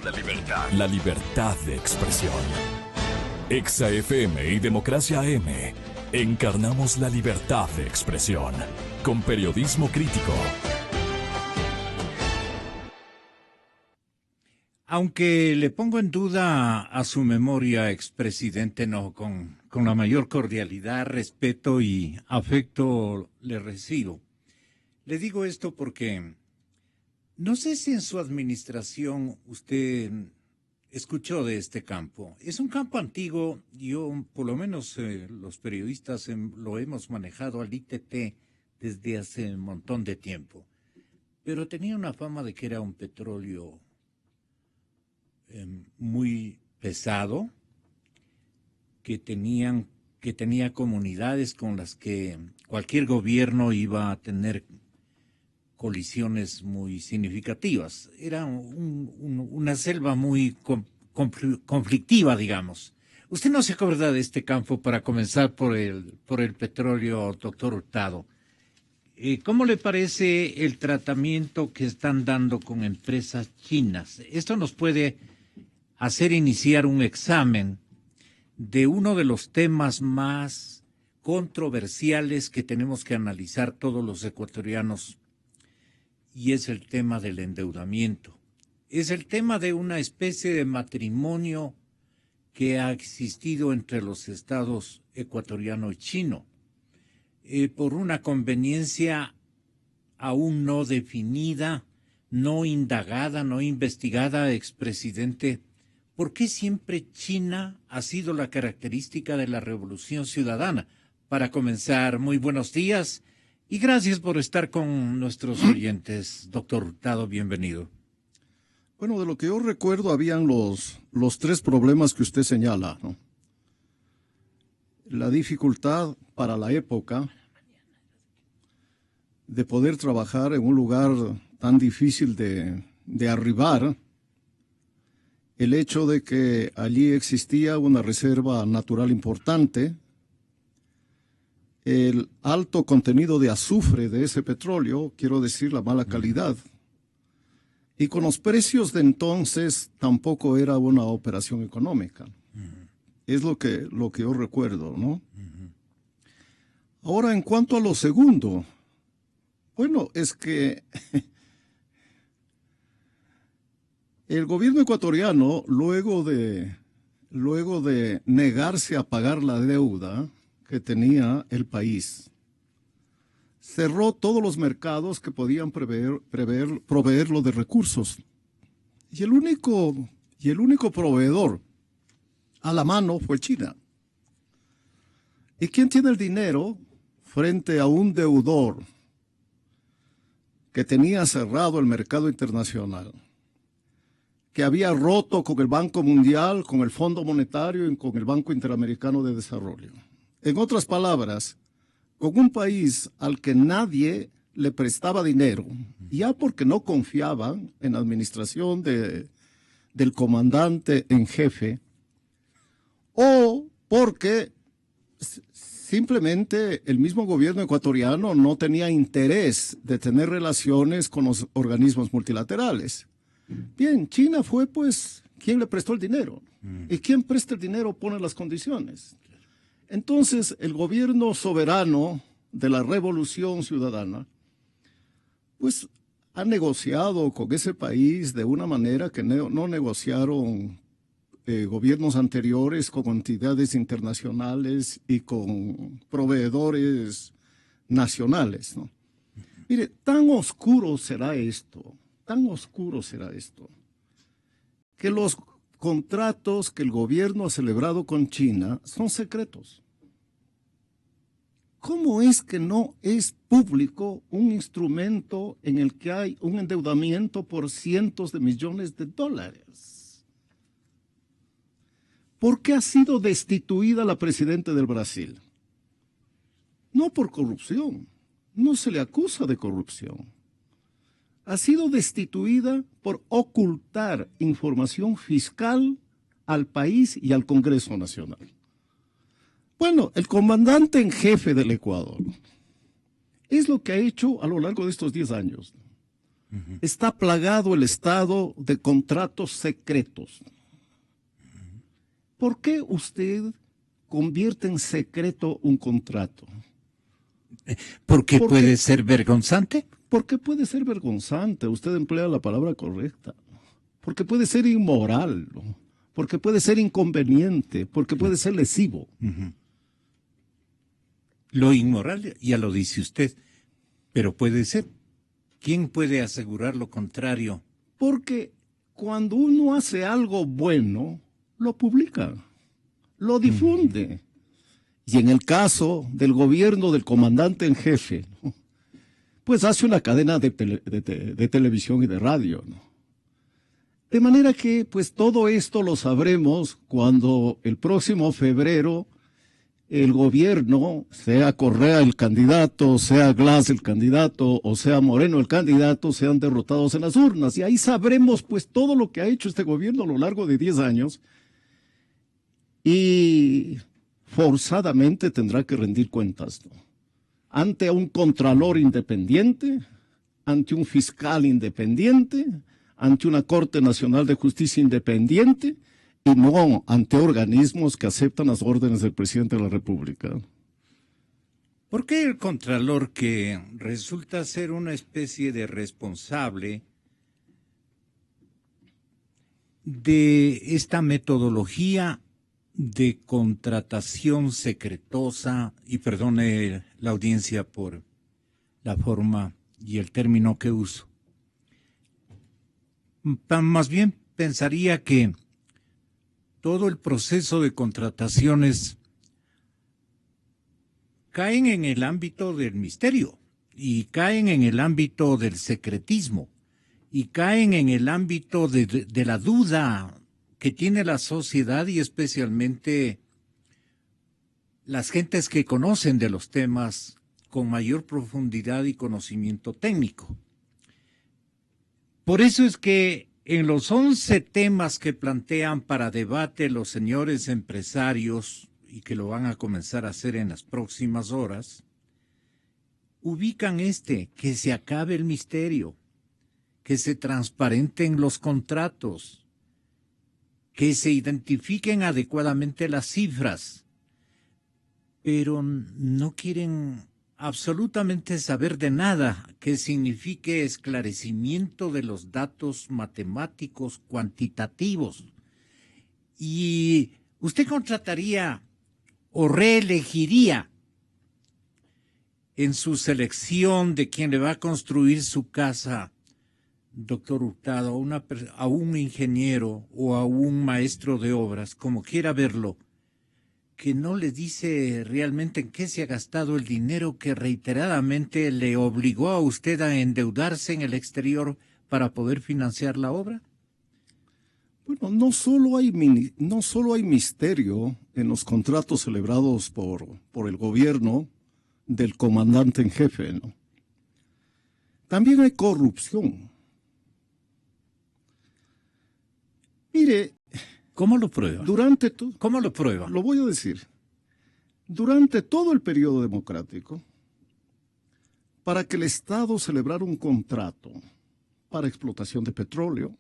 La libertad de expresión. Exa FM y Democracia AM. Encarnamos la libertad de expresión. Con periodismo crítico. Aunque le pongo en duda a su memoria, expresidente, no, con la mayor cordialidad, respeto y afecto le recibo. Le digo esto porque no sé si en su administración usted escuchó de este campo. Es un campo antiguo, yo por lo menos los periodistas lo hemos manejado al ITT desde hace un montón de tiempo, pero tenía una fama de que era un petróleo muy pesado, que tenía comunidades con las que cualquier gobierno iba a tener colisiones muy significativas. Era una selva muy conflictiva, digamos. Usted no se acuerda de este campo, para comenzar por el petróleo, doctor Hurtado. ¿Cómo le parece el tratamiento que están dando con empresas chinas? Esto nos puede hacer iniciar un examen de uno de los temas más controversiales que tenemos que analizar todos los ecuatorianos, y es el tema del endeudamiento. Es el tema de una especie de matrimonio que ha existido entre los estados ecuatoriano y chino, por una conveniencia aún no definida, no indagada, no investigada, expresidente. ¿Por qué siempre China ha sido la característica de la revolución ciudadana? Para comenzar, muy buenos días y gracias por estar con nuestros oyentes. Doctor Hurtado, bienvenido. Bueno, de lo que yo recuerdo, habían los tres problemas que usted señala, ¿no? La dificultad para la época de poder trabajar en un lugar tan difícil de arribar, el hecho de que allí existía una reserva natural importante, el alto contenido de azufre de ese petróleo, quiero decir la mala calidad, y con los precios de entonces tampoco era una operación económica. Es lo que yo recuerdo, ¿no? Ahora, en cuanto a lo segundo, bueno, es que el gobierno ecuatoriano, luego de negarse a pagar la deuda que tenía el país, cerró todos los mercados que podían proveerlo de recursos. Y el único proveedor a la mano fue China. ¿Y quién tiene el dinero frente a un deudor que tenía cerrado el mercado internacional, que había roto con el Banco Mundial, con el Fondo Monetario y con el Banco Interamericano de Desarrollo? En otras palabras, con un país al que nadie le prestaba dinero, ya porque no confiaban en la administración del comandante en jefe, o porque simplemente el mismo gobierno ecuatoriano no tenía interés de tener relaciones con los organismos multilaterales. Bien, China fue pues quien le prestó el dinero. Y quien presta el dinero pone las condiciones. Entonces, el gobierno soberano de la Revolución Ciudadana, pues ha negociado con ese país de una manera que no negociaron gobiernos anteriores con entidades internacionales y con proveedores nacionales, ¿no? Mire, tan oscuro será esto, que los contratos que el gobierno ha celebrado con China son secretos. ¿Cómo es que no es público un instrumento en el que hay un endeudamiento por cientos de millones de dólares? ¿Por qué ha sido destituida la presidenta del Brasil? No por corrupción, no se le acusa de corrupción. Ha sido destituida por ocultar información fiscal al país y al Congreso Nacional. Bueno, el comandante en jefe del Ecuador es lo que ha hecho a lo largo de estos 10 años. Está plagado el Estado de contratos secretos. ¿Por qué usted convierte en secreto un contrato? Porque puede ser vergonzante. Porque puede ser vergonzante, usted emplea la palabra correcta. Porque puede ser inmoral, ¿no? Porque puede ser inconveniente, porque puede ser lesivo. Lo inmoral ya lo dice usted, pero puede ser. ¿Quién puede asegurar lo contrario? Porque cuando uno hace algo bueno, lo publica, lo difunde. Y en el caso del gobierno del comandante en jefe, ¿no?, pues hace una cadena de televisión y de radio, ¿no? De manera que pues todo esto lo sabremos cuando el próximo febrero el gobierno, sea Correa el candidato, sea Glass el candidato, o sea Moreno el candidato, sean derrotados en las urnas. Y ahí sabremos pues todo lo que ha hecho este gobierno a lo largo de 10 años. Y forzadamente tendrá que rendir cuentas, ¿no?, ante un contralor independiente, ante un fiscal independiente, ante una Corte Nacional de Justicia independiente, y no ante organismos que aceptan las órdenes del presidente de la República. ¿Por qué el contralor, que resulta ser una especie de responsable de esta metodología de contratación secretosa, y perdone la audiencia por la forma y el término que uso, más bien pensaría que todo el proceso de contrataciones caen en el ámbito del misterio y caen en el ámbito del secretismo y caen en el ámbito de la duda que tiene la sociedad, y especialmente las gentes que conocen de los temas con mayor profundidad y conocimiento técnico. Por eso es que en los 11 temas que plantean para debate los señores empresarios, y que lo van a comenzar a hacer en las próximas horas, ubican que se acabe el misterio, que se transparenten los contratos, que se identifiquen adecuadamente las cifras, pero no quieren absolutamente saber de nada que signifique esclarecimiento de los datos matemáticos cuantitativos. Y usted contrataría o reelegiría en su selección de quien le va a construir su casa, doctor Hurtado, a un ingeniero o a un maestro de obras, como quiera verlo, que no le dice realmente en qué se ha gastado el dinero que reiteradamente le obligó a usted a endeudarse en el exterior para poder financiar la obra? Bueno, no solo hay misterio en los contratos celebrados por el gobierno del comandante en jefe, ¿no? También hay corrupción. Mire, ¿cómo lo prueba? ¿Cómo lo prueba? Lo voy a decir. Durante todo el periodo democrático, para que el Estado celebrara un contrato para explotación de petróleo,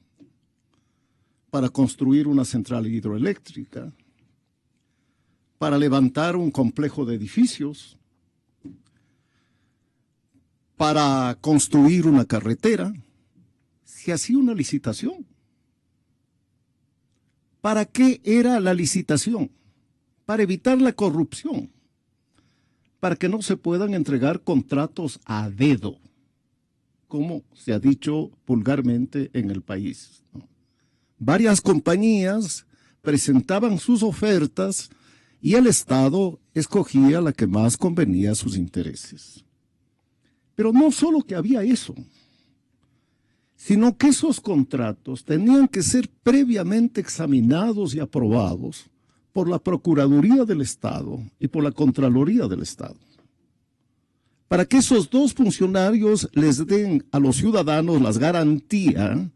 para construir una central hidroeléctrica, para levantar un complejo de edificios, para construir una carretera, se hacía una licitación. ¿Para qué era la licitación? Para evitar la corrupción, para que no se puedan entregar contratos a dedo, como se ha dicho vulgarmente en el país, ¿no? Varias compañías presentaban sus ofertas y el Estado escogía la que más convenía a sus intereses. Pero no solo que había eso, sino que esos contratos tenían que ser previamente examinados y aprobados por la Procuraduría del Estado y por la Contraloría del Estado, para que esos dos funcionarios les den a los ciudadanos las garantías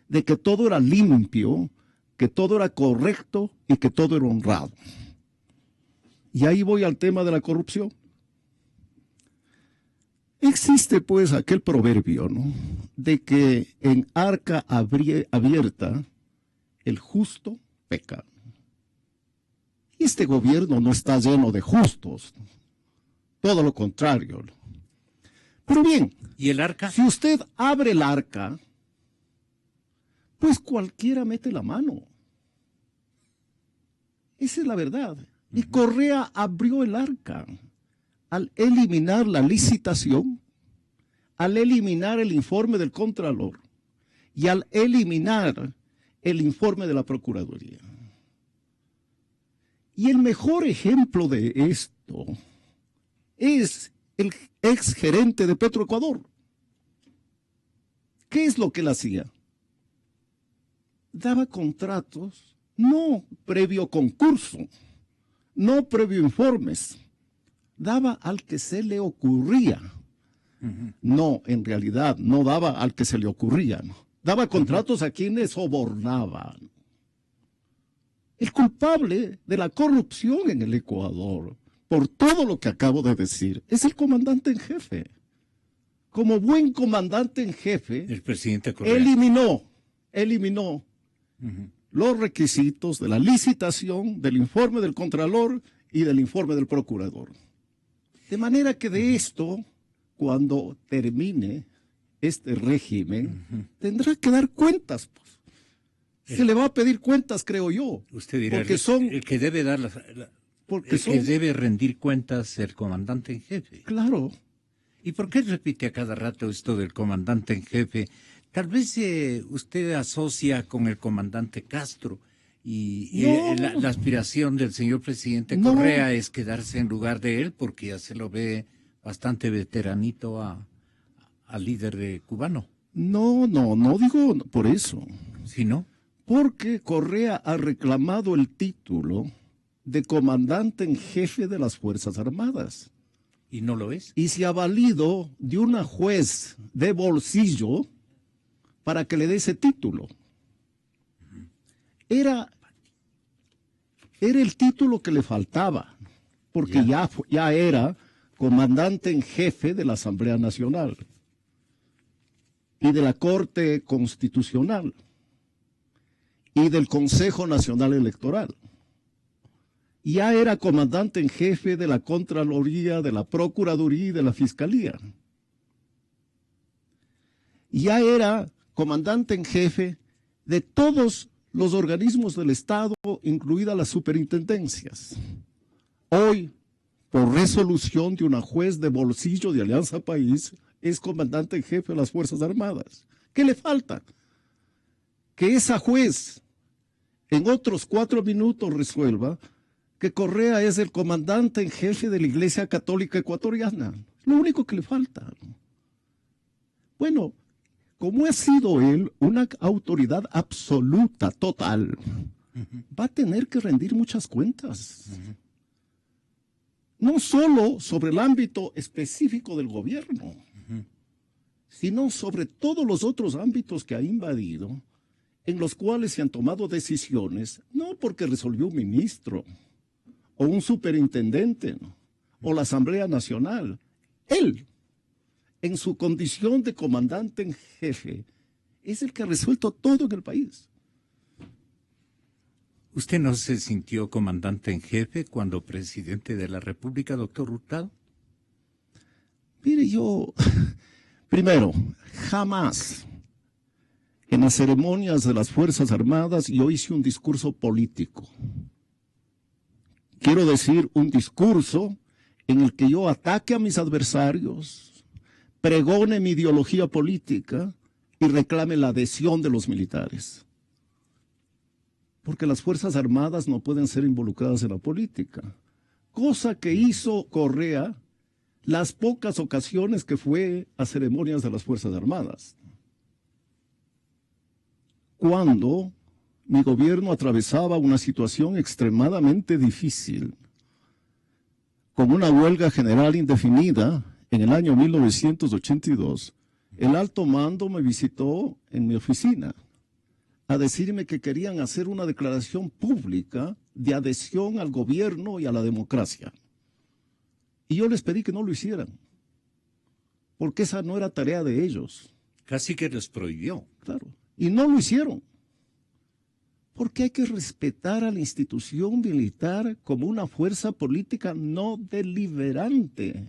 de que todo era limpio, que todo era correcto y que todo era honrado. Y ahí voy al tema de la corrupción. Existe pues aquel proverbio, ¿no?, de que en arca abierta el justo peca. Y este gobierno no está lleno de justos, todo lo contrario. Pero bien, ¿y el arca? si usted abre el arca, pues cualquiera mete la mano. Esa es la verdad. Y Correa abrió el arca al eliminar la licitación, al eliminar el informe del Contralor y al eliminar el informe de la Procuraduría. Y el mejor ejemplo de esto es el ex gerente de Petroecuador. ¿Qué es lo que él hacía? Daba contratos no previo concurso, no previo informes, daba al que se le ocurría. No, en realidad, no daba al que se le ocurría, ¿no? Daba contratos a quienes sobornaban. El culpable de la corrupción en el Ecuador, por todo lo que acabo de decir, es el comandante en jefe. Como buen comandante en jefe, el presidente Correa eliminó los requisitos de la licitación, del informe del Contralor y del informe del Procurador. De manera que de esto, cuando termine este régimen, tendrá que dar cuentas, pues. Se le va a pedir cuentas, creo yo. Usted dirá, porque el que debe dar que debe rendir cuentas el comandante en jefe. Claro. ¿Y por qué repite a cada rato esto del comandante en jefe? Tal vez usted asocia con el comandante Castro y No. la aspiración del señor presidente No. Correa es quedarse en lugar de él porque ya se lo ve bastante veteranito al líder cubano. No digo por eso. ¿Sí, no? Porque Correa ha reclamado el título de comandante en jefe de las Fuerzas Armadas. ¿Y no lo es? Y se ha valido de una juez de bolsillo para que le dé ese título. Era el título que le faltaba, porque ya era comandante en jefe de la Asamblea Nacional y de la Corte Constitucional y del Consejo Nacional Electoral. Ya era comandante en jefe de la Contraloría, de la Procuraduría y de la Fiscalía. Ya era comandante en jefe de todos los organismos del Estado, incluidas las superintendencias. Hoy, por resolución de una juez de bolsillo de Alianza País, es comandante en jefe de las Fuerzas Armadas. ¿Qué le falta? Que esa juez en otros 4 minutos resuelva que Correa es el comandante en jefe de la Iglesia Católica Ecuatoriana. Lo único que le falta. Bueno, como ha sido él una autoridad absoluta, total, va a tener que rendir muchas cuentas. No solo sobre el ámbito específico del gobierno, sino sobre todos los otros ámbitos que ha invadido, en los cuales se han tomado decisiones, no porque resolvió un ministro, o un superintendente, ¿no?, o la Asamblea Nacional. Él, en su condición de comandante en jefe, es el que ha resuelto todo en el país. ¿Usted no se sintió comandante en jefe cuando presidente de la República, doctor Hurtado? Mire, yo, primero, jamás en las ceremonias de las Fuerzas Armadas yo hice un discurso político. Quiero decir, un discurso en el que yo ataque a mis adversarios, pregone mi ideología política y reclame la adhesión de los militares. Porque las Fuerzas Armadas no pueden ser involucradas en la política. Cosa que hizo Correa las pocas ocasiones que fue a ceremonias de las Fuerzas Armadas. Cuando mi gobierno atravesaba una situación extremadamente difícil, con una huelga general indefinida en el año 1982, el alto mando me visitó en mi oficina a decirme que querían hacer una declaración pública de adhesión al gobierno y a la democracia. Y yo les pedí que no lo hicieran. porque esa no era tarea de ellos. Casi que les prohibió. Claro, y no lo hicieron. Porque hay que respetar a la institución militar como una fuerza política no deliberante.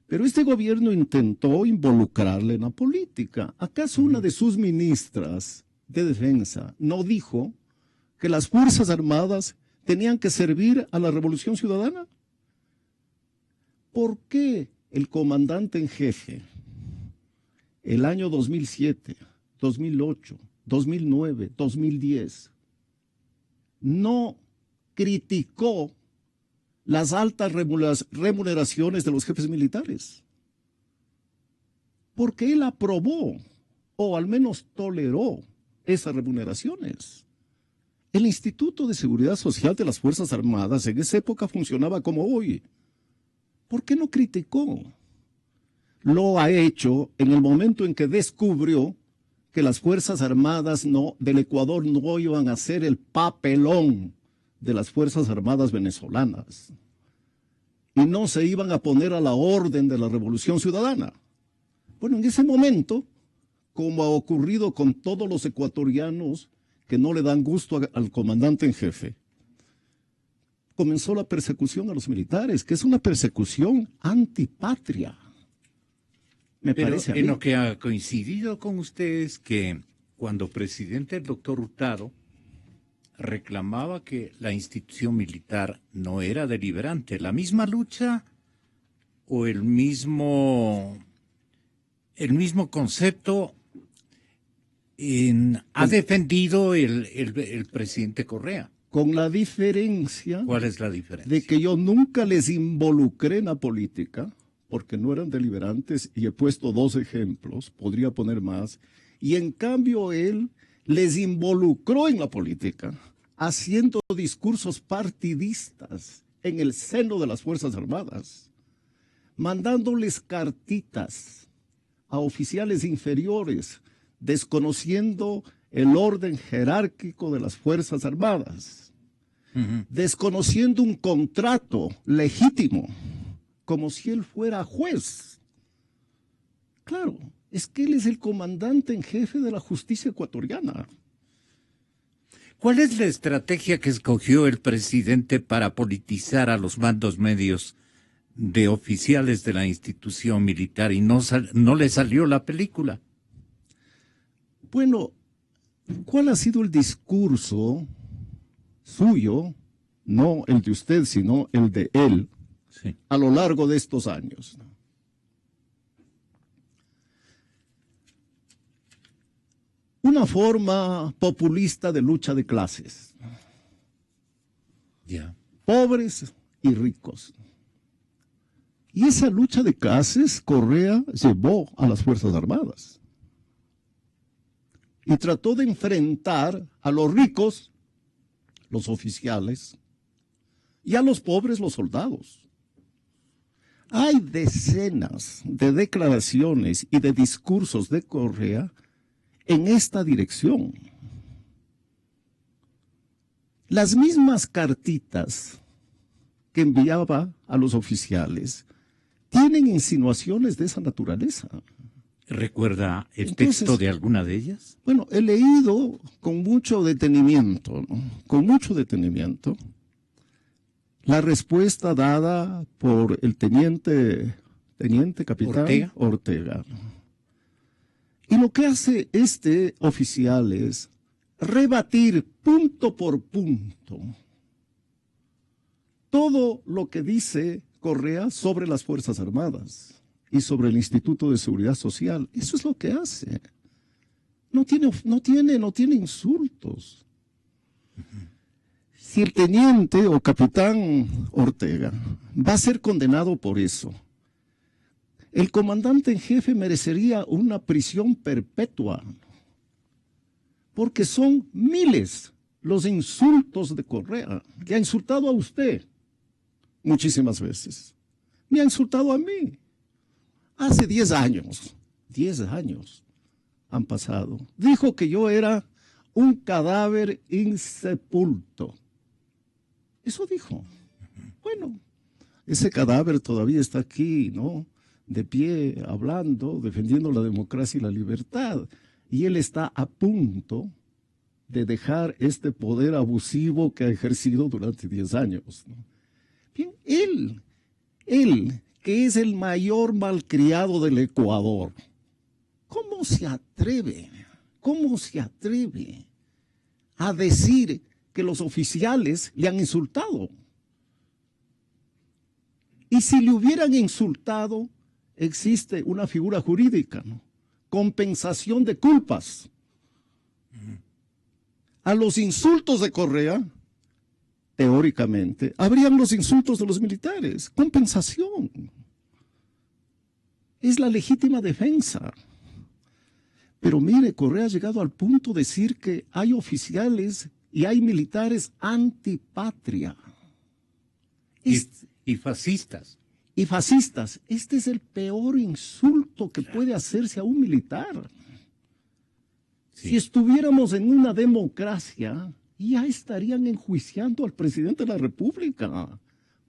Pero este gobierno intentó involucrarle en la política. ¿Acaso una de sus ministras de defensa no dijo que las Fuerzas Armadas tenían que servir a la Revolución Ciudadana? ¿Por qué el comandante en jefe, el año 2007, 2008, 2009, 2010, no criticó las altas remuneraciones de los jefes militares? Porque él aprobó, o al menos toleró, esas remuneraciones. El Instituto de Seguridad Social de las Fuerzas Armadas en esa época funcionaba como hoy. ¿Por qué no criticó? Lo ha hecho en el momento en que descubrió que las Fuerzas Armadas del Ecuador no iban a ser el papelón de las Fuerzas Armadas venezolanas y no se iban a poner a la orden de la Revolución Ciudadana. Bueno, en ese momento, como ha ocurrido con todos los ecuatorianos que no le dan gusto al comandante en jefe, comenzó la persecución a los militares, que es una persecución antipatria. Pero en lo que ha coincidido con ustedes que cuando presidente el doctor Hurtado reclamaba que la institución militar no era deliberante, la misma lucha o el mismo concepto ha defendido el presidente Correa. Con la diferencia... ¿Cuál es la diferencia? De que yo nunca les involucré en la política, porque no eran deliberantes, y he puesto 2 ejemplos, podría poner más, y en cambio él les involucró en la política, haciendo discursos partidistas en el seno de las Fuerzas Armadas, mandándoles cartitas a oficiales inferiores, desconociendo el orden jerárquico de las Fuerzas Armadas, desconociendo un contrato legítimo, como si él fuera juez. Claro, es que él es el comandante en jefe de la justicia ecuatoriana. ¿Cuál es la estrategia que escogió el presidente para politizar a los mandos medios de oficiales de la institución militar y no le salió la película? Bueno, ¿cuál ha sido el discurso suyo, no el de usted, sino el de él, sí, a lo largo de estos años? Una forma populista de lucha de clases. Yeah. Pobres y ricos. Y esa lucha de clases Correa llevó a las Fuerzas Armadas. Y trató de enfrentar a los ricos, los oficiales, y a los pobres, los soldados. Hay decenas de declaraciones y de discursos de Correa en esta dirección. Las mismas cartitas que enviaba a los oficiales tienen insinuaciones de esa naturaleza. ¿Recuerda el texto de alguna de ellas? Bueno, he leído con mucho detenimiento, ¿no? Con mucho detenimiento, la respuesta dada por el teniente capitán Ortega. Y lo que hace este oficial es rebatir punto por punto todo lo que dice Correa sobre las Fuerzas Armadas y sobre el Instituto de Seguridad Social. Eso es lo que hace. No tiene insultos. Si el teniente o capitán Ortega va a ser condenado por eso, el comandante en jefe merecería una prisión perpetua, porque son miles los insultos de Correa, que ha insultado a usted muchísimas veces. Me ha insultado a mí. Hace 10 años han pasado. Dijo que yo era un cadáver insepulto. Eso dijo. Bueno, ese cadáver todavía está aquí, ¿no? de pie hablando, defendiendo la democracia y la libertad. Y él está a punto de dejar este poder abusivo que ha ejercido durante 10 años, ¿no? Bien, él, que es el mayor malcriado del Ecuador, ¿cómo se atreve a decir que los oficiales le han insultado? Y si le hubieran insultado, existe una figura jurídica, ¿no? Compensación de culpas. A los insultos de Correa, teóricamente, habrían los insultos de los militares. Compensación. Es la legítima defensa. Pero mire, Correa ha llegado al punto de decir que hay oficiales y hay militares antipatria. Y fascistas. Y fascistas. Este es el peor insulto que puede hacerse a un militar. Sí. Si estuviéramos en una democracia, ya estarían enjuiciando al presidente de la República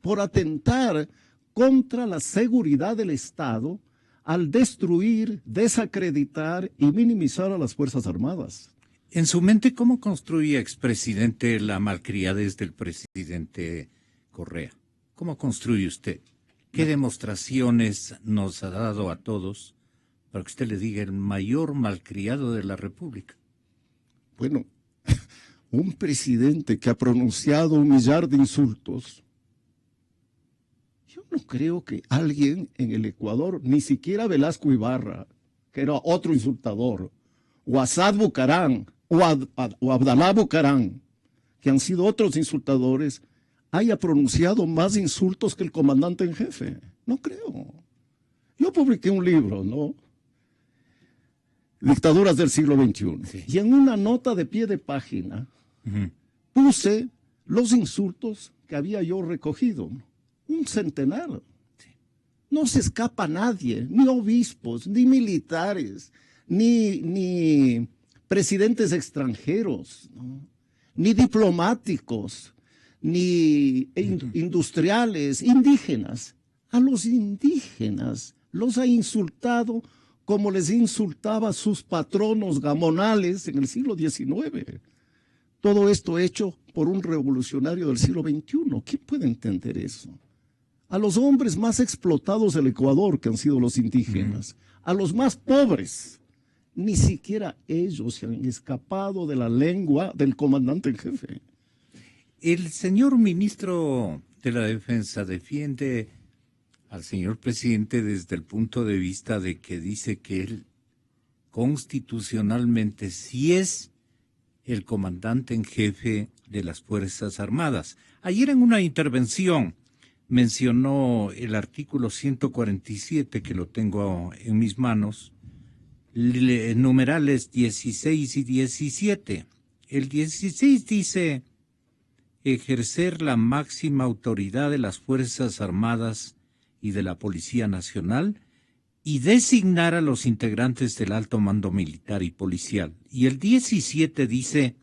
por atentar contra la seguridad del Estado al destruir, desacreditar y minimizar a las Fuerzas Armadas. En su mente, ¿cómo construía, expresidente, la malcriadez del presidente Correa? ¿Cómo construye usted? ¿Qué demostraciones nos ha dado a todos para que usted le diga el mayor malcriado de la República? Bueno, un presidente que ha pronunciado 1 millar de insultos. Yo no creo que alguien en el Ecuador, ni siquiera Velasco Ibarra, que era otro insultador, o Asad Bucarán, o Abdalá Bucarán, que han sido otros insultadores, haya pronunciado más insultos que el comandante en jefe. No creo. Yo publiqué un libro, ¿no? Dictaduras del siglo XXI. Sí. Y en una nota de pie de página puse los insultos que había yo recogido. 100. Sí. No se escapa nadie, ni obispos, ni militares, ni presidentes extranjeros, ¿no? Ni diplomáticos, ni industriales, indígenas. A los indígenas los ha insultado como les insultaba a sus patronos gamonales en el siglo XIX. Todo esto hecho por un revolucionario del siglo XXI. ¿Quién puede entender eso? A los hombres más explotados del Ecuador, que han sido los indígenas, a los más pobres, ni siquiera ellos se han escapado de la lengua del comandante en jefe. El señor ministro de la Defensa defiende al señor presidente desde el punto de vista de que dice que él constitucionalmente sí es el comandante en jefe de las Fuerzas Armadas. Ayer en una intervención mencionó el artículo 147, que lo tengo en mis manos, numerales 16 y 17. El 16 dice: ejercer la máxima autoridad de las Fuerzas Armadas y de la Policía Nacional y designar a los integrantes del alto mando militar y policial. Y el 17 dice: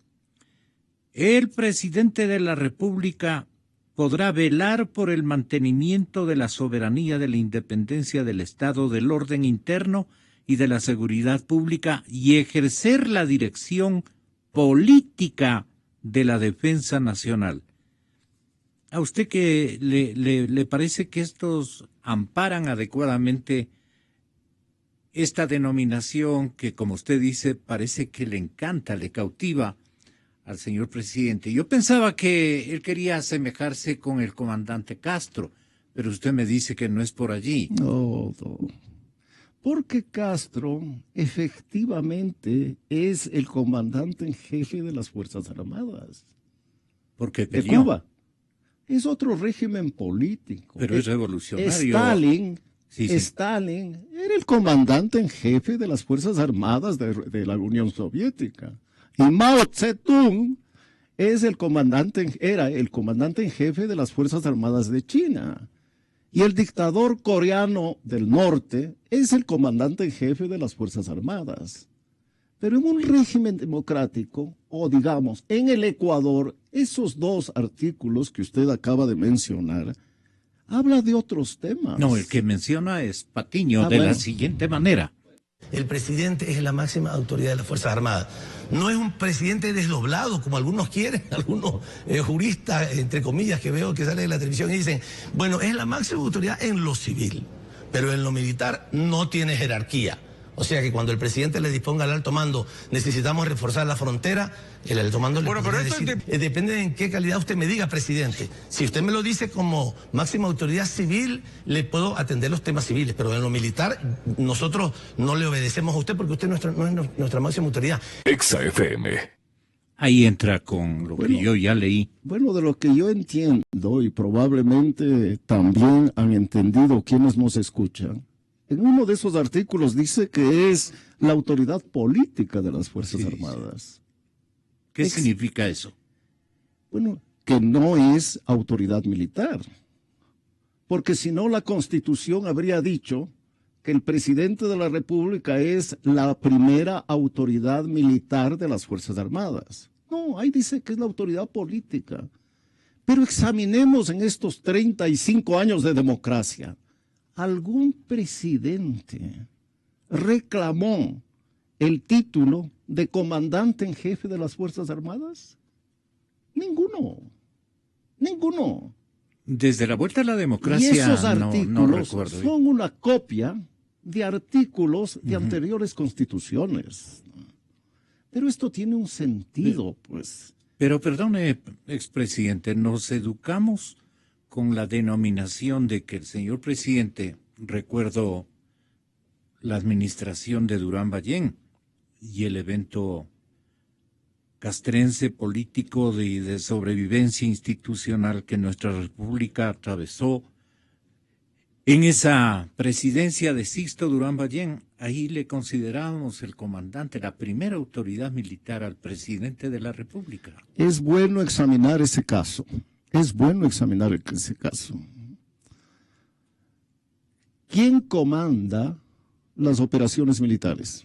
el presidente de la República podrá velar por el mantenimiento de la soberanía, de la independencia del Estado, del orden interno y de la seguridad pública y ejercer la dirección política de la defensa nacional. ¿A usted qué le parece que estos amparan adecuadamente esta denominación que, como usted dice, parece que le encanta, le cautiva al señor presidente? Yo pensaba que él quería asemejarse con el comandante Castro, pero usted me dice que no es por allí. No. Porque Castro efectivamente es el comandante en jefe de las Fuerzas Armadas. Porque de Cuba. Es otro régimen político. Pero es revolucionario. Stalin era el comandante en jefe de las Fuerzas Armadas de la Unión Soviética. Y Mao Zedong era el comandante en jefe de las Fuerzas Armadas de China. Y el dictador coreano del norte es el comandante en jefe de las Fuerzas Armadas. Pero en un régimen democrático, o digamos, en el Ecuador, esos dos artículos que usted acaba de mencionar, habla de otros temas. No, el que menciona es Patiño de la siguiente manera. El presidente es la máxima autoridad de las Fuerzas Armadas. No es un presidente desdoblado, como algunos quieren, algunos juristas, entre comillas, que veo que salen de la televisión y dicen, bueno, es la máxima autoridad en lo civil, pero en lo militar no tiene jerarquía. O sea que cuando el presidente le disponga al alto mando, necesitamos reforzar la frontera, el alto mando le podría decir, depende de en qué calidad usted me diga, presidente. Si usted me lo dice como máxima autoridad civil, le puedo atender los temas civiles, pero en lo militar nosotros no le obedecemos a usted porque usted no es nuestra máxima autoridad. Exa-FM. Ahí entra con lo que yo ya leí. Bueno, de lo que yo entiendo, y probablemente también han entendido quienes nos escuchan, en uno de esos artículos dice que es la autoridad política de las Fuerzas Armadas. ¿Qué significa eso? Bueno, que no es autoridad militar. Porque si no, la Constitución habría dicho que el presidente de la República es la primera autoridad militar de las Fuerzas Armadas. No, ahí dice que es la autoridad política. Pero examinemos en estos 35 años de democracia. ¿Algún presidente reclamó el título de comandante en jefe de las Fuerzas Armadas? Ninguno. Ninguno. Desde la vuelta a la democracia, y esos artículos no recuerdo. Son una copia de artículos de anteriores constituciones. Pero esto tiene un sentido, pues. Pero perdone, expresidente, nos educamos con la denominación de que el señor presidente, recuerdo la administración de Durán Ballén y el evento castrense político de sobrevivencia institucional que nuestra república atravesó. En esa presidencia de Sixto Durán Ballén, ahí le considerábamos el comandante, la primera autoridad militar al presidente de la república. Es bueno examinar ese caso. Es bueno examinar ese caso. ¿Quién comanda las operaciones militares?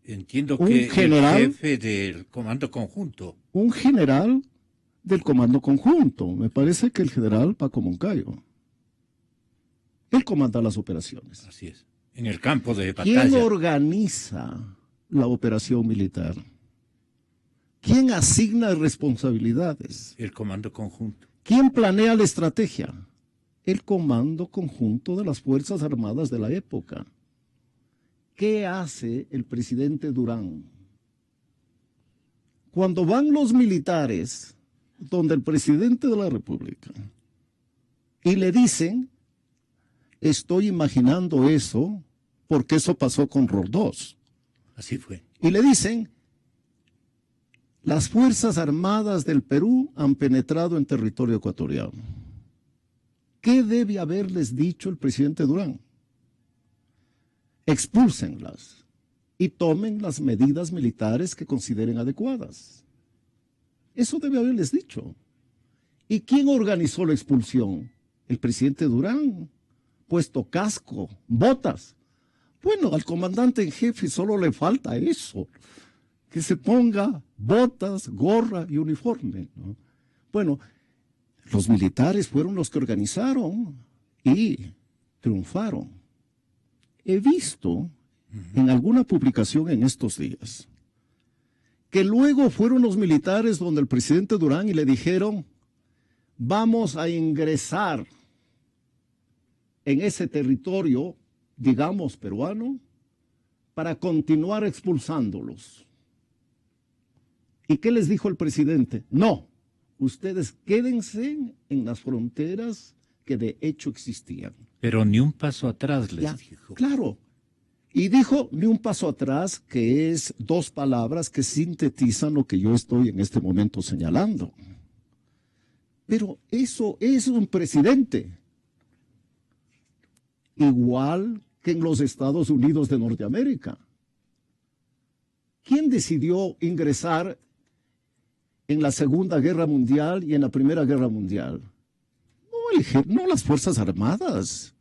Entiendo que el jefe del Comando Conjunto. Un general del Comando Conjunto. Me parece que el general Paco Moncayo. Él comanda las operaciones. Así es. En el campo de batalla. ¿Quién organiza la operación militar? ¿Quién asigna responsabilidades? El Comando Conjunto. ¿Quién planea la estrategia? El Comando Conjunto de las Fuerzas Armadas de la época. ¿Qué hace el presidente Durán? Cuando van los militares donde el presidente de la República y le dicen, estoy imaginando eso porque eso pasó con Roldós. Así fue. Y le dicen, las Fuerzas Armadas del Perú han penetrado en territorio ecuatoriano. ¿Qué debe haberles dicho el presidente Durán? Expúlsenlas y tomen las medidas militares que consideren adecuadas. Eso debe haberles dicho. ¿Y quién organizó la expulsión? El presidente Durán, puesto casco, botas. Bueno, al comandante en jefe solo le falta eso, que se ponga botas, gorra y uniforme, ¿no? Bueno, los militares fueron los que organizaron y triunfaron. He visto en alguna publicación en estos días que luego fueron los militares donde el presidente Durán y le dijeron, vamos a ingresar en ese territorio, digamos, peruano, para continuar expulsándolos. ¿Y qué les dijo el presidente? No, ustedes quédense en las fronteras que de hecho existían. Pero ni un paso atrás les dijo. Claro. Y dijo ni un paso atrás, que es dos palabras que sintetizan lo que yo estoy en este momento señalando. Pero eso es un presidente. Igual que en los Estados Unidos de Norteamérica. ¿Quién decidió ingresar en la Segunda Guerra Mundial y en la Primera Guerra Mundial? No las Fuerzas Armadas.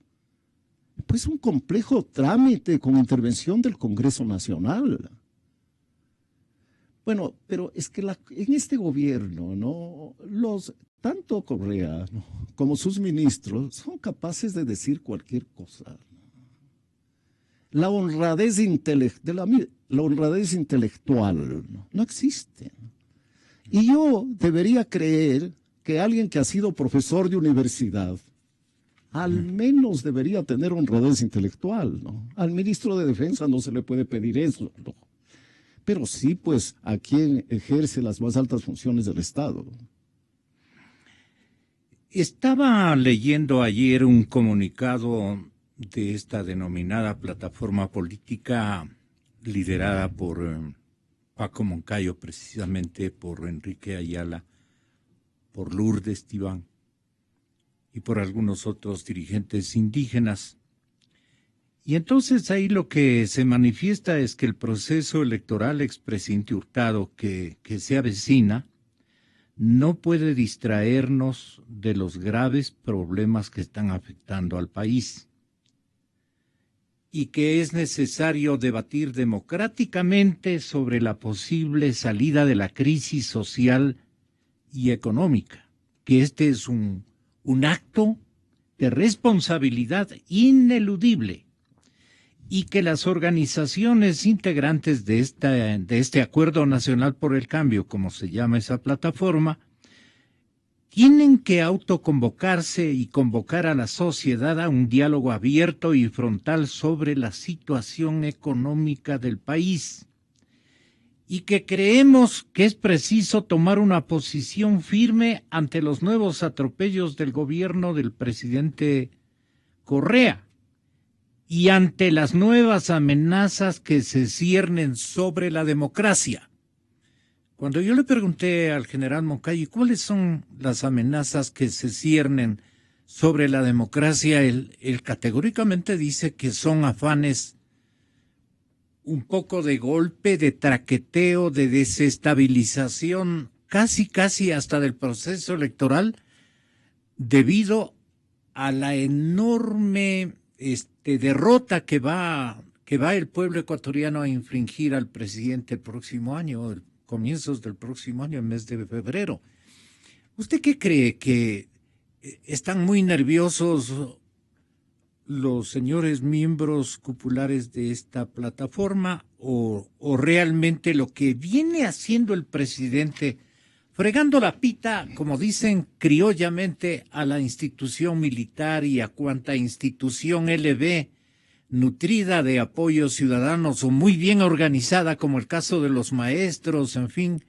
Pues un complejo trámite con intervención del Congreso Nacional. Bueno, pero es que en este gobierno, ¿no? Los tanto Correa, ¿no?, como sus ministros son capaces de decir cualquier cosa. La honradez, la honradez intelectual no existe. Y yo debería creer que alguien que ha sido profesor de universidad al menos debería tener honradez intelectual, ¿no? Al ministro de Defensa no se le puede pedir eso, ¿no? Pero sí, pues, a quien ejerce las más altas funciones del Estado. Estaba leyendo ayer un comunicado de esta denominada plataforma política liderada por Paco Moncayo, precisamente por Enrique Ayala, por Lourdes Tibán y por algunos otros dirigentes indígenas. Y entonces ahí lo que se manifiesta es que el proceso electoral expresidente Hurtado que se avecina no puede distraernos de los graves problemas que están afectando al país y que es necesario debatir democráticamente sobre la posible salida de la crisis social y económica, que este es un acto de responsabilidad ineludible y que las organizaciones integrantes de este Acuerdo Nacional por el Cambio, como se llama esa plataforma, tienen que autoconvocarse y convocar a la sociedad a un diálogo abierto y frontal sobre la situación económica del país y que creemos que es preciso tomar una posición firme ante los nuevos atropellos del gobierno del presidente Correa y ante las nuevas amenazas que se ciernen sobre la democracia. Cuando yo le pregunté al general Moncayo cuáles son las amenazas que se ciernen sobre la democracia, él categóricamente dice que son afanes un poco de golpe, de traqueteo, de desestabilización, casi hasta del proceso electoral, debido a la enorme derrota que va el pueblo ecuatoriano a infringir al presidente el próximo año, comienzos del próximo año, el mes de febrero. ¿Usted qué cree? ¿Que están muy nerviosos los señores miembros cupulares de esta plataforma o realmente lo que viene haciendo el presidente, fregando la pita, como dicen criollamente, a la institución militar y a cuanta institución LB nutrida de apoyos ciudadanos o muy bien organizada, como el caso de los maestros, en fin,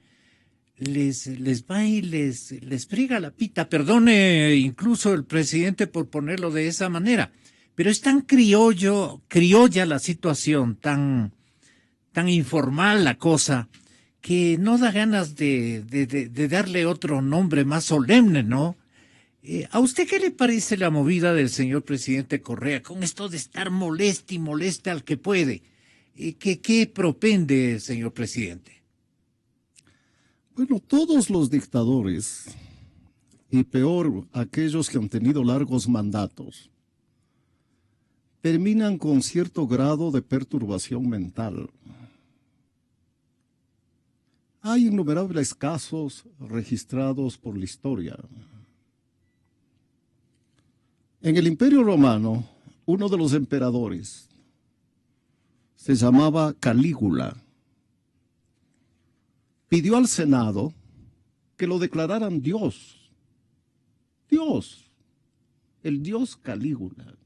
les va y les friega la pita? Perdone incluso el presidente por ponerlo de esa manera, pero es tan criolla la situación, tan informal la cosa, que no da ganas de darle otro nombre más solemne, ¿no? ¿A usted qué le parece la movida del señor presidente Correa con esto de estar moleste y moleste al que puede? ¿Qué propende, señor presidente? Bueno, todos los dictadores, y peor aquellos que han tenido largos mandatos, terminan con cierto grado de perturbación mental. Hay innumerables casos registrados por la historia. En el Imperio Romano, uno de los emperadores se llamaba Calígula. Pidió al Senado que lo declararan Dios. Dios, el Dios Calígula.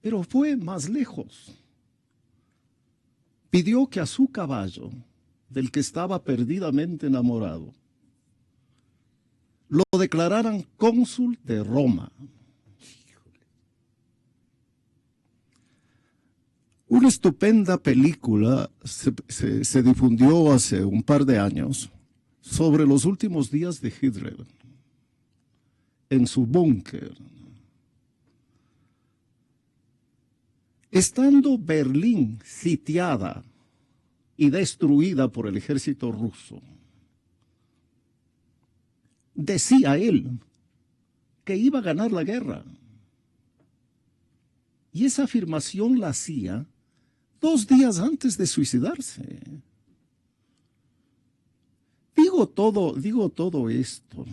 Pero fue más lejos. Pidió que a su caballo, del que estaba perdidamente enamorado, lo declararan cónsul de Roma. Una estupenda película se difundió hace un par de años sobre los últimos días de Hitler en su búnker. Estando Berlín sitiada y destruida por el ejército ruso, decía él que iba a ganar la guerra. Y esa afirmación la hacía 2 días antes de suicidarse. Digo digo todo esto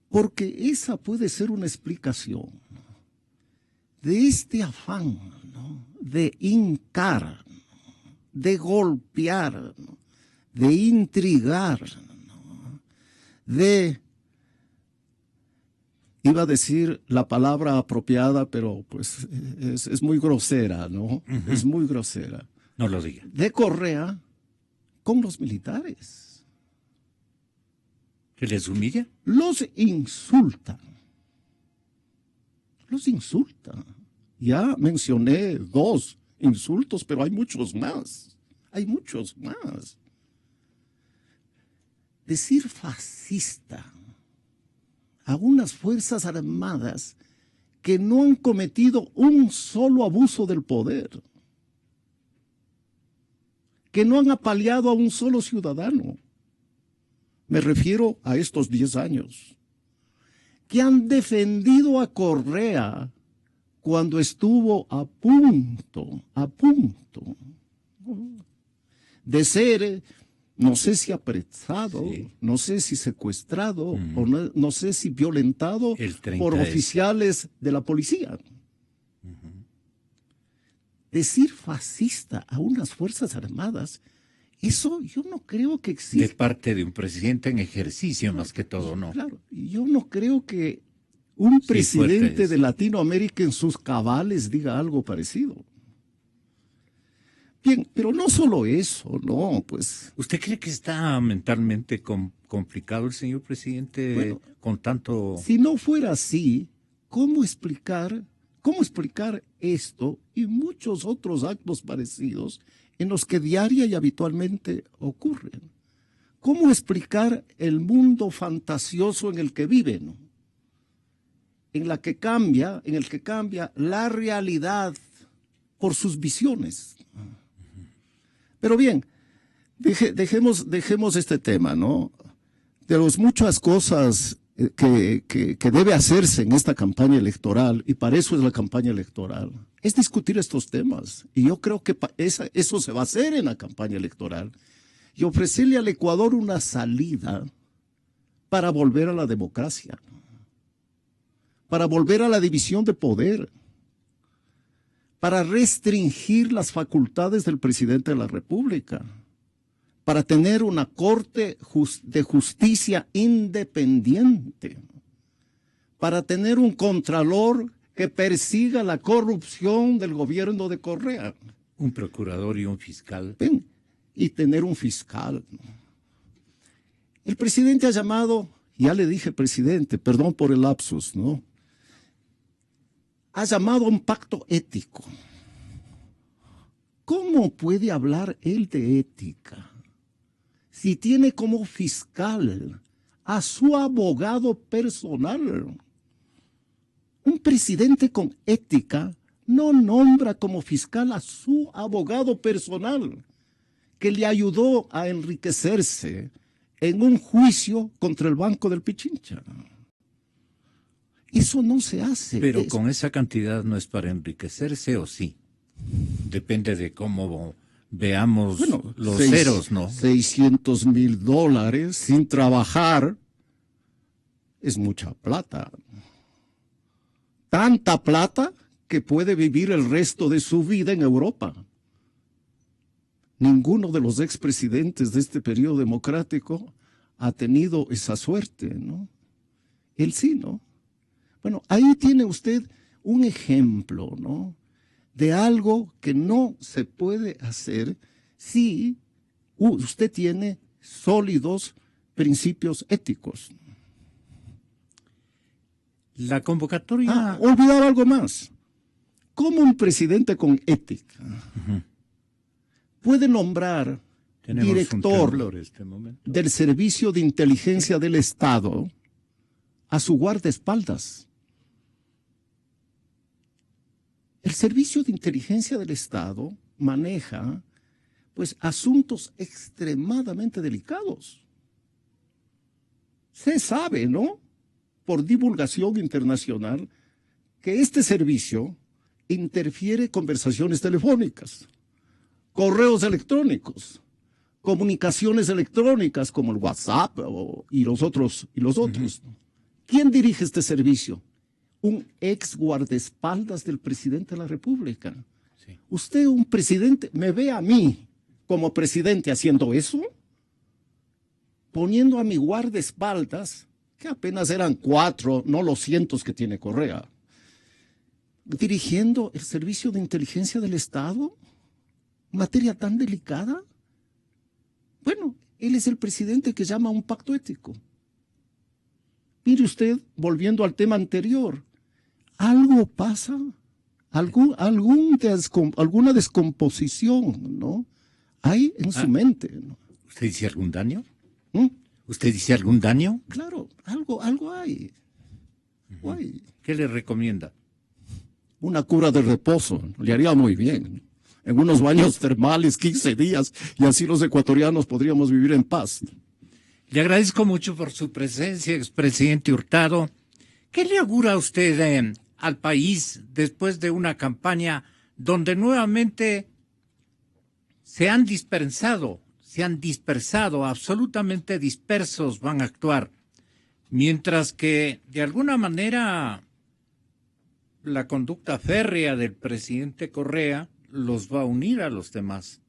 porque esa puede ser una explicación de este afán, ¿no?, de hincar, de golpear, ¿no?, de intrigar, ¿no?, iba a decir la palabra apropiada, pero pues es muy grosera, ¿no? Es muy grosera. No lo diga. De Correa con los militares. ¿Que les humilla? Los insultan. Los insultan. Ya mencioné 2 insultos, pero hay muchos más. Hay muchos más. Decir fascista a unas fuerzas armadas que no han cometido un solo abuso del poder, que no han apaleado a un solo ciudadano. Me refiero a estos 10 años, que han defendido a Correa cuando estuvo a punto de ser, no sé si apresado, sí, no sé si secuestrado, o no sé si violentado por oficiales de la policía. Decir fascista a unas fuerzas armadas, eso yo no creo que exista. De parte de un presidente en ejercicio, más que todo, ¿no? Claro, yo no creo que un presidente de Latinoamérica en sus cabales diga algo parecido. Bien, pero no solo eso, no, pues... ¿Usted cree que está mentalmente complicado el señor presidente, bueno, con tanto...? Si no fuera así, ¿cómo explicar esto y muchos otros actos parecidos en los que diaria y habitualmente ocurren? ¿Cómo explicar el mundo fantasioso en el que viven? En el que cambia la realidad por sus visiones. Pero bien, dejemos este tema, ¿no? De las muchas cosas que debe hacerse en esta campaña electoral, y para eso es la campaña electoral, es discutir estos temas. Y yo creo que eso se va a hacer en la campaña electoral. Y ofrecerle al Ecuador una salida para volver a la democracia, para volver a la división de poder, para restringir las facultades del presidente de la República, para tener una corte de justicia independiente, para tener un contralor que persiga la corrupción del gobierno de Correa. Un procurador y un fiscal. Ven, y tener un fiscal. El presidente ha llamado, ya le dije presidente, perdón por el lapsus, ¿no? Ha llamado a un pacto ético. ¿Cómo puede hablar él de ética si tiene como fiscal a su abogado personal? Un presidente con ética no nombra como fiscal a su abogado personal, que le ayudó a enriquecerse en un juicio contra el Banco del Pichincha. Eso no se hace. Pero con esa cantidad no es para enriquecerse, ¿o sí? Depende de cómo veamos los ceros, ¿no? $600,000 sin trabajar es mucha plata. Tanta plata que puede vivir el resto de su vida en Europa. Ninguno de los expresidentes de este periodo democrático ha tenido esa suerte, ¿no? Él sí, ¿no? Bueno, ahí tiene usted un ejemplo, ¿no?, de algo que no se puede hacer si usted tiene sólidos principios éticos. La convocatoria... olvidaba algo más. ¿Cómo un presidente con ética puede nombrar director del Servicio de Inteligencia del Estado a su guardaespaldas? El Servicio de Inteligencia del Estado maneja, pues, asuntos extremadamente delicados. Se sabe, ¿no?, por divulgación internacional, que este servicio interfiere conversaciones telefónicas, correos electrónicos, comunicaciones electrónicas como el WhatsApp y los otros. ¿Quién dirige este servicio? Un ex guardaespaldas del presidente de la República. Sí. Usted, un presidente, me ve a mí como presidente haciendo eso, poniendo a mi guardaespaldas, que apenas eran 4, no los cientos que tiene Correa, dirigiendo el servicio de inteligencia del Estado, materia tan delicada. Bueno, él es el presidente que llama a un pacto ético. Mire usted, volviendo al tema anterior, algo pasa, alguna descomposición, ¿no? Hay en su mente, ¿no? ¿Usted dice algún daño? ¿Mm? ¿Usted dice algún daño? Claro, algo hay. Hay. ¿Qué le recomienda? Una cura de reposo, le haría muy bien. En unos baños termales, 15 días, y así los ecuatorianos podríamos vivir en paz. Le agradezco mucho por su presencia, expresidente Hurtado. ¿Qué le augura a usted al país después de una campaña donde nuevamente se han dispersado, absolutamente dispersos van a actuar, mientras que de alguna manera la conducta férrea del presidente Correa los va a unir a los demás?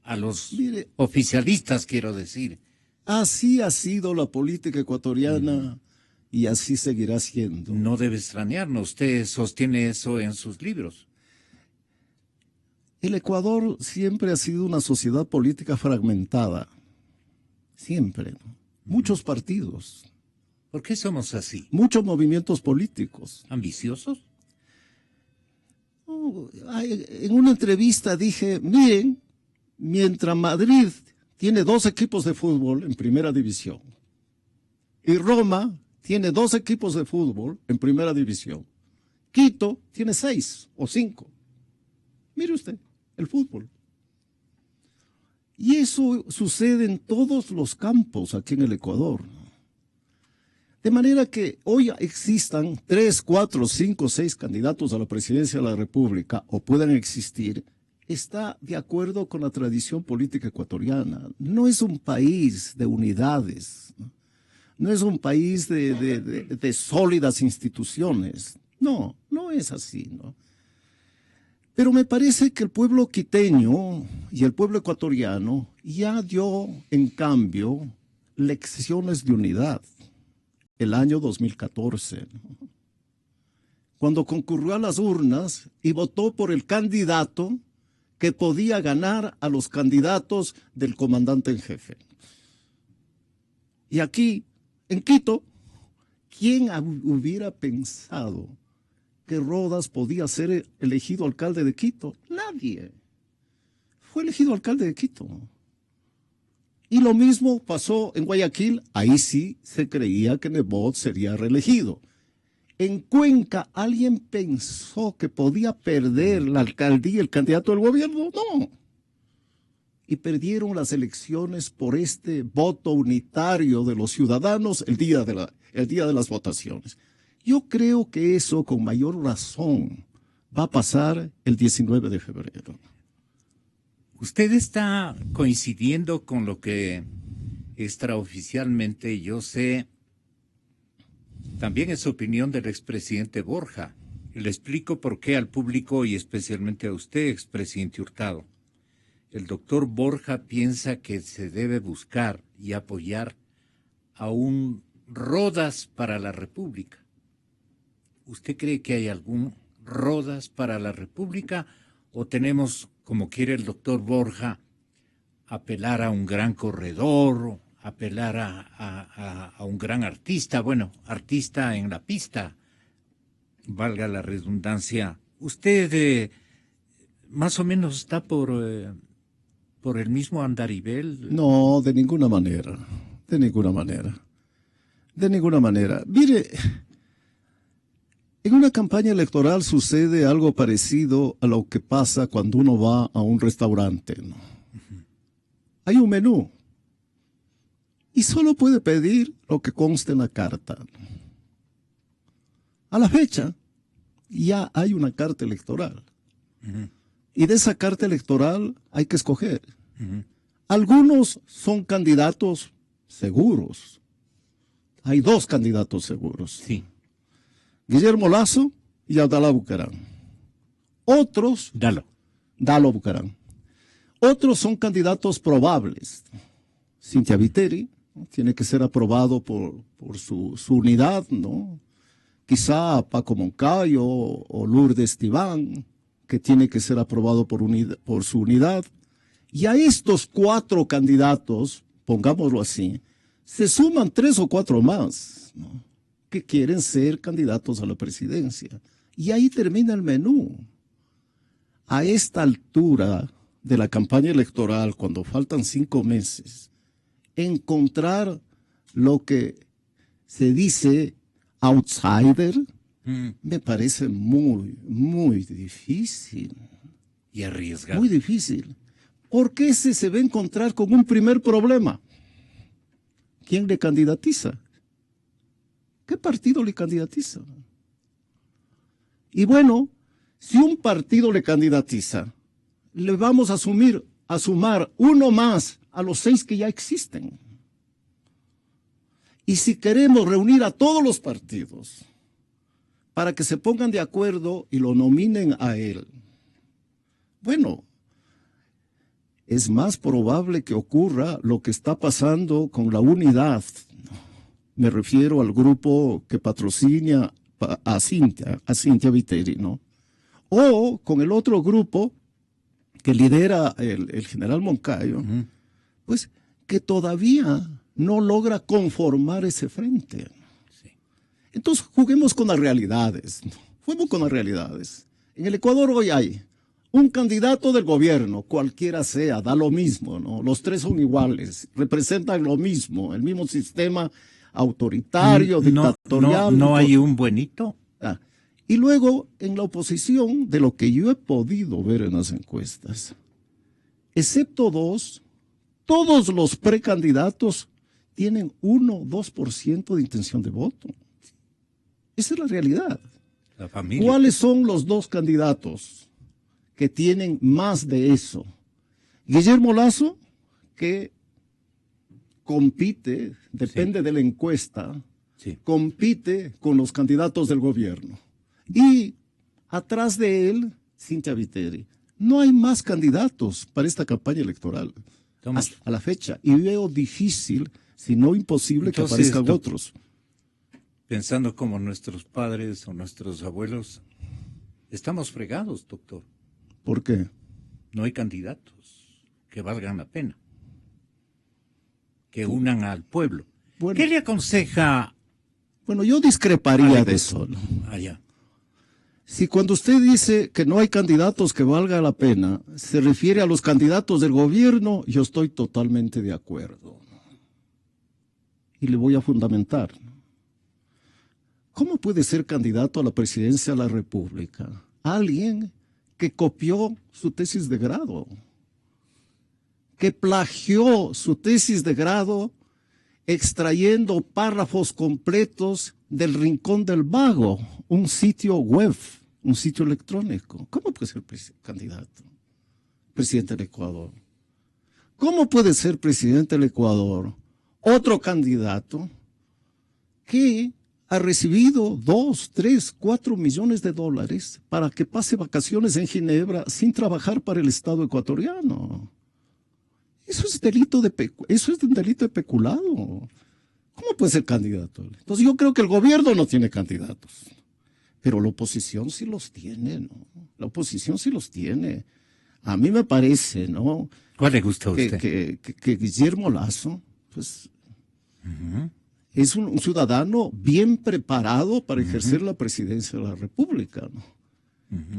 A los oficialistas, quiero decir. Así ha sido la política ecuatoriana y así seguirá siendo. No debe extrañarnos, usted sostiene eso en sus libros. El Ecuador siempre ha sido una sociedad política fragmentada. Siempre, ¿no? Muchos partidos. ¿Por qué somos así? Muchos movimientos políticos. ¿Ambiciosos? En una entrevista dije, miren, mientras Madrid tiene 2 equipos de fútbol en primera división y Roma tiene 2 equipos de fútbol en primera división, Quito tiene 6 o 5. Mire usted, el fútbol. Y eso sucede en todos los campos aquí en el Ecuador. De manera que hoy existan 3, 4, 5, 6 candidatos a la presidencia de la República, o puedan existir, está de acuerdo con la tradición política ecuatoriana. No es un país de unidades, no es un país de sólidas instituciones. No, no es así, ¿no? Pero me parece que el pueblo quiteño y el pueblo ecuatoriano ya dio, en cambio, lecciones de unidad. El año 2014, ¿no? Cuando concurrió a las urnas y votó por el candidato que podía ganar a los candidatos del comandante en jefe. Y aquí, en Quito, ¿quién hubiera pensado que Rodas podía ser elegido alcalde de Quito? Nadie. Fue elegido alcalde de Quito. Y lo mismo pasó en Guayaquil, ahí sí se creía que Nebot sería reelegido. En Cuenca, ¿alguien pensó que podía perder la alcaldía el candidato del gobierno? No. Y perdieron las elecciones por este voto unitario de los ciudadanos el día de las votaciones. Yo creo que eso con mayor razón va a pasar el 19 de febrero. Usted está coincidiendo con lo que extraoficialmente yo sé, también es opinión del expresidente Borja. Le explico por qué al público y especialmente a usted, expresidente Hurtado. El doctor Borja piensa que se debe buscar y apoyar a un Rodas para la República. ¿Usted cree que hay algún Rodas para la República o tenemos, como quiere el doctor Borja, apelar a un gran corredor, apelar a un gran artista, bueno, artista en la pista, valga la redundancia? ¿Usted más o menos está por el mismo andarivel? No, de ninguna manera, de ninguna manera, de ninguna manera. Mire, en una campaña electoral sucede algo parecido a lo que pasa cuando uno va a un restaurante, ¿no? Hay un menú y solo puede pedir lo que conste en la carta. A la fecha ya hay una carta electoral. Y de esa carta electoral hay que escoger. Algunos son candidatos seguros. Hay 2 candidatos seguros. Sí. Guillermo Lasso y Abdalá Bucaram. Otros, Dalo Bucaram. Otros son candidatos probables. Cynthia Viteri, ¿no? Tiene que ser aprobado por su unidad, ¿no? Quizá Paco Moncayo o Lourdes Tibán, que tiene que ser aprobado por su unidad. Y a estos 4 candidatos, pongámoslo así, se suman 3 o 4 más, ¿no? Que quieren ser candidatos a la presidencia. Y ahí termina el menú. A esta altura de la campaña electoral, cuando faltan 5 meses, encontrar lo que se dice outsider, me parece muy, muy difícil. Y arriesgado. Muy difícil. Porque ese se va a encontrar con un primer problema. ¿Quién le candidatiza? ¿Qué partido le candidatiza? Y bueno, si un partido le candidatiza, le vamos a sumar uno más a los 6 que ya existen. Y si queremos reunir a todos los partidos para que se pongan de acuerdo y lo nominen a él, bueno, es más probable que ocurra lo que está pasando con la unidad. Me refiero al grupo que patrocina a Cynthia Viteri, ¿no? O con el otro grupo que lidera el general Moncayo, pues que todavía no logra conformar ese frente. Sí. Entonces juguemos con las realidades, ¿no? Juguemos con las realidades. En el Ecuador hoy hay un candidato del gobierno, cualquiera sea, da lo mismo, ¿no? Los 3 son iguales, representan lo mismo, el mismo sistema autoritario, dictatorial. ¿No hay un buenito? Y luego, en la oposición, de lo que yo he podido ver en las encuestas, excepto 2, todos los precandidatos tienen 1 o 2% de intención de voto. Esa es la realidad. La familia. ¿Cuáles son los 2 candidatos que tienen más de eso? Guillermo Lasso, que compite, depende de la encuesta, compite con los candidatos del gobierno. Y atrás de él, Cynthia Viteri. No hay más candidatos para esta campaña electoral hasta la fecha. Y veo difícil, si no imposible, que aparezcan otros. Pensando como nuestros padres o nuestros abuelos, estamos fregados, doctor. ¿Por qué? No hay candidatos que valgan la pena, que unan al pueblo. Bueno, ¿qué le aconseja? Bueno, yo discreparía de eso, ¿no? Allá. Si cuando usted dice que no hay candidatos que valga la pena, se refiere a los candidatos del gobierno, yo estoy totalmente de acuerdo. Y le voy a fundamentar. ¿Cómo puede ser candidato a la presidencia de la República alguien que copió su tesis de grado, que plagió su tesis de grado extrayendo párrafos completos del Rincón del Vago, un sitio web, un sitio electrónico? ¿Cómo puede ser candidato? Presidente del Ecuador. ¿Cómo puede ser presidente del Ecuador otro candidato que ha recibido 2, 3, 4 millones de dólares para que pase vacaciones en Ginebra sin trabajar para el Estado ecuatoriano? Eso es un delito de peculado. ¿Cómo puede ser candidato? Entonces yo creo que el gobierno no tiene candidatos, pero la oposición sí los tiene, ¿no? La oposición sí los tiene. A mí me parece, ¿no? ¿Cuál le gusta a usted? Que Guillermo Lasso, pues, es un ciudadano bien preparado para ejercer la presidencia de la República, ¿no?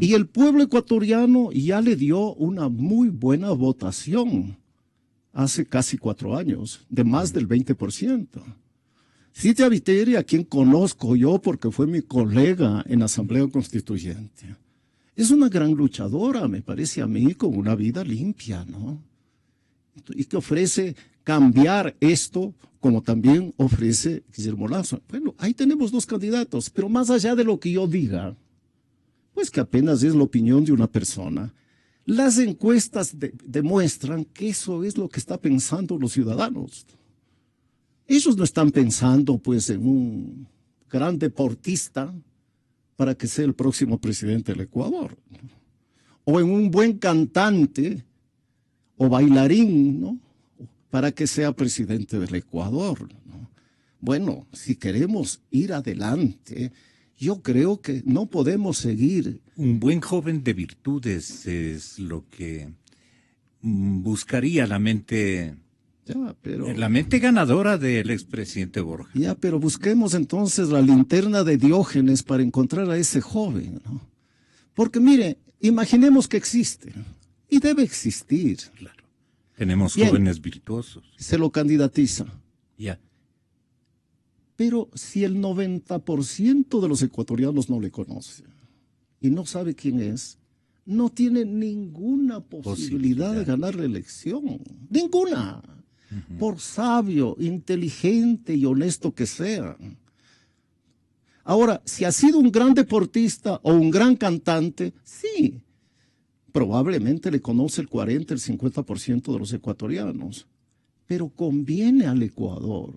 Y el pueblo ecuatoriano ya le dio una muy buena votación hace casi 4 años, de más del 20%. Cynthia Viteri, a quien conozco yo porque fue mi colega en la Asamblea Constituyente, es una gran luchadora, me parece a mí, con una vida limpia, ¿no? Y que ofrece cambiar esto, como también ofrece Guillermo Lasso. Bueno, ahí tenemos 2 candidatos, pero más allá de lo que yo diga, pues que apenas es la opinión de una persona, Las encuestas demuestran que eso es lo que están pensando los ciudadanos. Ellos no están pensando pues en un gran deportista para que sea el próximo presidente del Ecuador, o en un buen cantante o bailarín, ¿no?, para que sea presidente del Ecuador, ¿no? Bueno, si queremos ir adelante, yo creo que no podemos seguir. Un buen joven de virtudes es lo que buscaría la mente ganadora del expresidente Borja. Ya, pero busquemos entonces la linterna de Diógenes para encontrar a ese joven, ¿no? Porque mire, imaginemos que existe, y debe existir. Claro. Tenemos Bien, jóvenes virtuosos. se lo candidatiza. Ya. Pero si el 90% de los ecuatorianos no le conoce y no sabe quién es, no tiene ninguna posibilidad de ganar la elección. Ninguna. Por sabio, inteligente y honesto que sea. Ahora, si ha sido un gran deportista o un gran cantante, sí, probablemente le conoce el 40, el 50% de los ecuatorianos. Pero conviene al Ecuador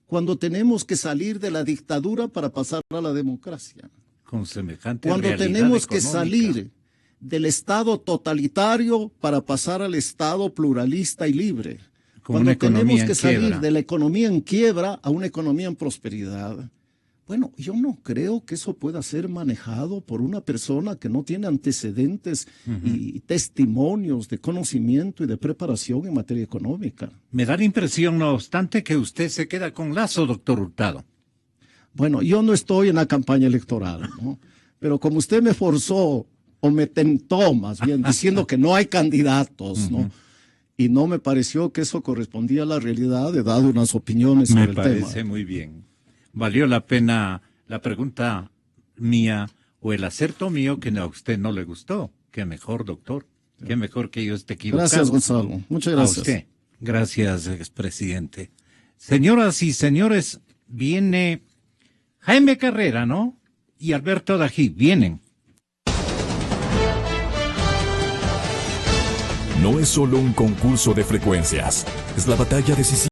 cuando tenemos que salir de la dictadura para pasar a la democracia. Con semejante Cuando realidad tenemos que económica. salir del Estado totalitario para pasar al Estado pluralista y libre. Con una Cuando tenemos economía que en salir quiebra. de la economía en quiebra a una economía en prosperidad. Bueno, yo no creo que eso pueda ser manejado por una persona que no tiene antecedentes y testimonios de conocimiento y de preparación en materia económica. Me da la impresión, no obstante, que usted se queda con Lazo, doctor Hurtado. Bueno, yo no estoy en la campaña electoral, ¿no? Pero como usted me forzó, o me tentó más bien, diciendo que no hay candidatos, ¿no? Y no me pareció que eso correspondía a la realidad, he dado unas opiniones sobre el tema. Me parece muy bien. Valió la pena la pregunta mía o el acerto mío que a usted no le gustó. Qué mejor, doctor. Qué mejor que yo esté equivocado. Gracias, Gonzalo. Muchas gracias. A usted. Gracias, expresidente. Señoras y señores, viene Jaime Carrera, ¿no? Y Alberto Dají. Vienen. No es solo un concurso de frecuencias, es la batalla decisiva.